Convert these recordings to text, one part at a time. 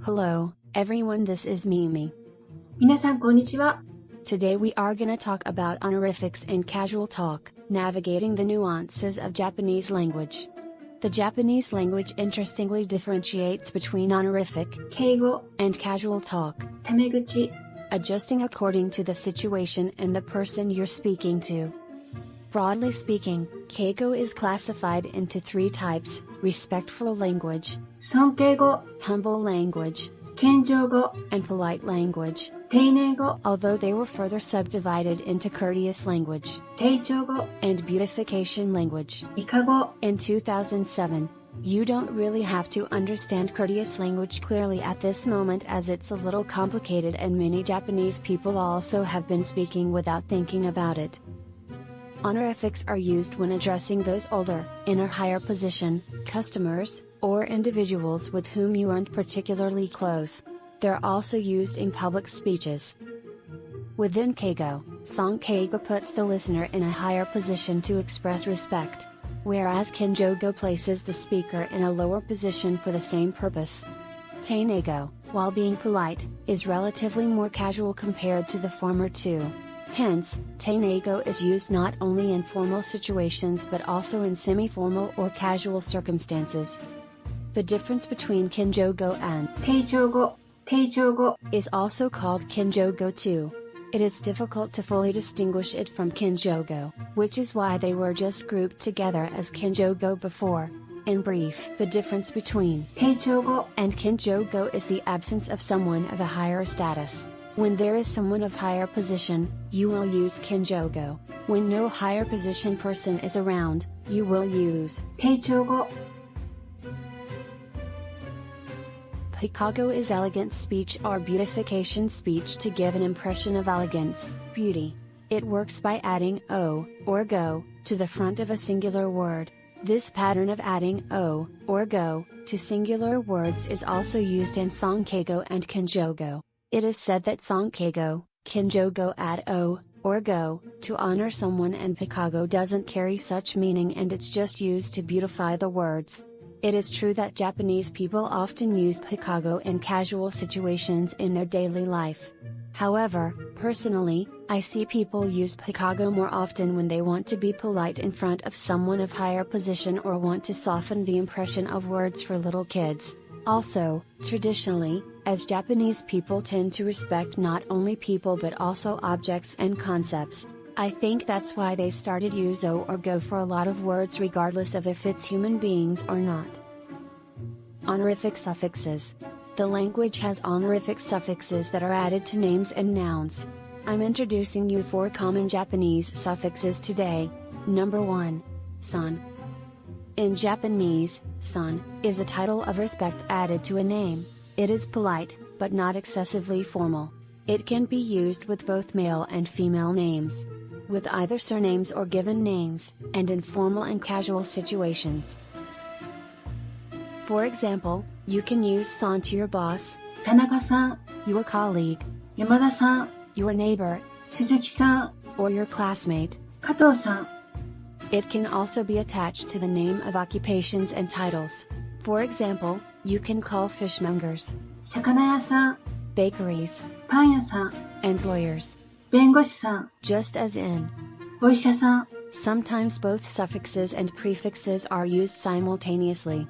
Hello, everyone, this is Mimi. 皆さんこんにちは。 Today we are gonna talk about honorifics and casual talk, navigating the nuances of Japanese language. The Japanese language interestingly differentiates between honorific 敬語、 and casual talk, タメ口、 adjusting according to the situation and the person you're speaking to. Broadly speaking, keigo is classified into three types: respectful language, 尊敬語、 humble language, 謙譲語、 and polite language, 丁寧語、 although they were further subdivided into courteous language 丁重語、 and beautification language. 美化語、 In 2007, you don't really have to understand courteous language clearly at this moment, as it's a little complicated and many Japanese people also have been speaking without thinking about it. Honorifics are used when addressing those older, in or higher position, customers, or individuals with whom you aren't particularly close. They're also used in public speeches. Within keigo, sankeigo puts the listener in a higher position to express respect, whereas kenjogo places the speaker in a lower position for the same purpose. Teinego, while being polite, is relatively more casual compared to the former two. Hence, teinego is used not only in formal situations but also in semi-formal or casual circumstances. The difference between kenjogo and 丁重語、丁重語、 is also called kenjogo too. It is difficult to fully distinguish it from kenjogo, which is why they were just grouped together as kenjogo before. In brief, the difference between 丁重語、 and kenjogo is the absence of someone of a higher status. When there is someone of higher position, you will use kenjogo. When no higher position person is around, you will use 丁重語、 Pikago is elegant speech or beautification speech to give an impression of elegance, beauty. It works by adding o, or go, to the front of a singular word. This pattern of adding o, or go, to singular words is also used in sankeigo and kenjogo. It is said that sankeigo, kenjogo add o, or go, to honor someone, and pikago doesn't carry such meaning and it's just used to beautify the words. It is true that Japanese people often use pikago in casual situations in their daily life. However, personally, I see people use pikago more often when they want to be polite in front of someone of higher position or want to soften the impression of words for little kids. Also, traditionally, as Japanese people tend to respect not only people but also objects and concepts, I think that's why they started use o or go for a lot of words regardless of if it's human beings or not. Honorific suffixes. The language has honorific suffixes that are added to names and nouns. I'm introducing you 4 common Japanese suffixes today. Number 1. San. In Japanese, san is a title of respect added to a name. It is polite, but not excessively formal. It can be used with both male and female names, with either surnames or given names, and in formal and casual situations. For example, you can use san to your boss, 田中さん、 your colleague, 山田さん、 your neighbor, 鈴木さん、 or your classmate. 加藤さん、 It can also be attached to the name of occupations and titles. For example, you can call fishmongers, 魚屋さん、 bakeries, パン屋さん、 and lawyers, 弁護士さん、 just as in. お医者さん、 Sometimes both suffixes and prefixes are used simultaneously.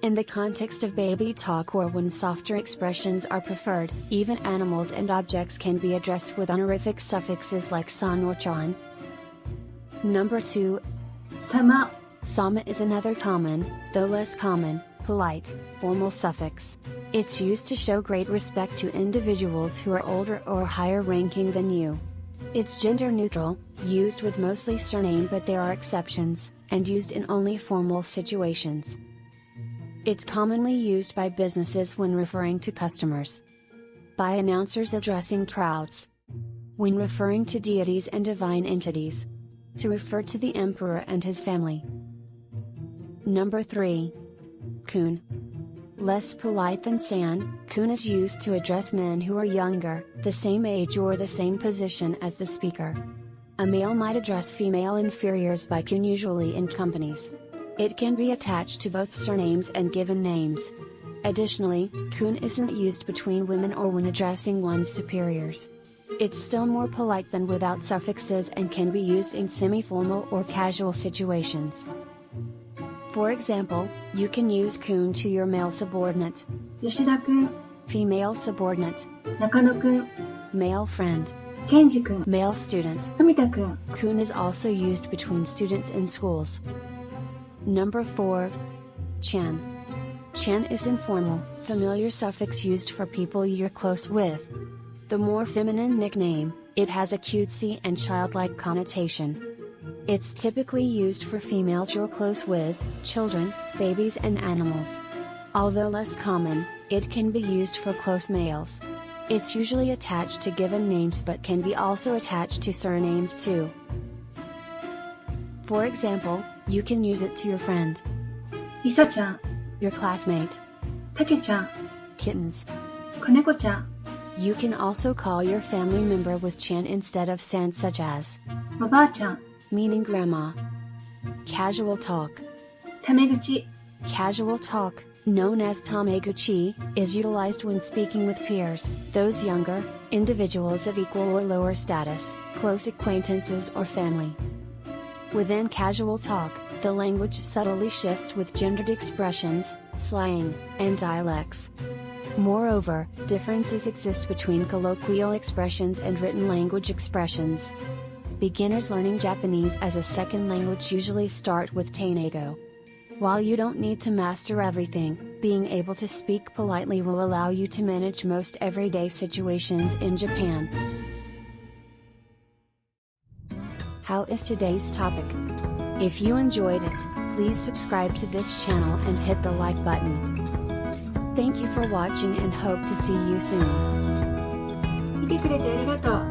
In the context of baby talk or when softer expressions are preferred, even animals and objects can be addressed with honorific suffixes like san or chan. Number 2. 様、 Sama is another common, though less common, polite, formal suffix. It's used to show great respect to individuals who are older or higher ranking than you. It's gender neutral, used with mostly surname, but there are exceptions, and used in only formal situations. It's commonly used by businesses when referring to customers, by announcers addressing crowds, when referring to deities and divine entities, to refer to the emperor and his family. Number 3. Kun. Less polite than san, kun is used to address men who are younger, the same age or the same position as the speaker. A male might address female inferiors by kun, usually in companies. It can be attached to both surnames and given names. Additionally, kun isn't used between women or when addressing one's superiors. It's still more polite than without suffixes and can be used in semi-formal or casual situations. For example, you can use kun to your male subordinate, 吉田くん、 female subordinate, 中野くん、 male friend, 健二くん、 male student. 富田くん。 Kun is also used between students in schools. Number 4. Chan. Chan is informal, familiar suffix used for people you're close with. The more feminine nickname, it has a cutesy and childlike connotation. It's typically used for females you're close with, children, babies and animals. Although less common, it can be used for close males. It's usually attached to given names but can be also attached to surnames too. For example, you can use it to your friend, りさちゃん、 your classmate, たけちゃん、 kittens. 子猫ちゃん、 You can also call your family member with chan instead of san, such as おばあちゃん、 meaning grandma. Casual talk. タメ口、 Casual talk, known as tameguchi, is utilized when speaking with peers, those younger, individuals of equal or lower status, close acquaintances or family. Within casual talk, the language subtly shifts with gendered expressions, slang, and dialects. Moreover, differences exist between colloquial expressions and written language expressions. Beginners learning Japanese as a second language usually start with teinego. While you don't need to master everything, being able to speak politely will allow you to manage most everyday situations in Japan. How is today's topic? If you enjoyed it, please subscribe to this channel and hit the like button. Thank you for watching and hope to see you soon. 見てくれてありがとう。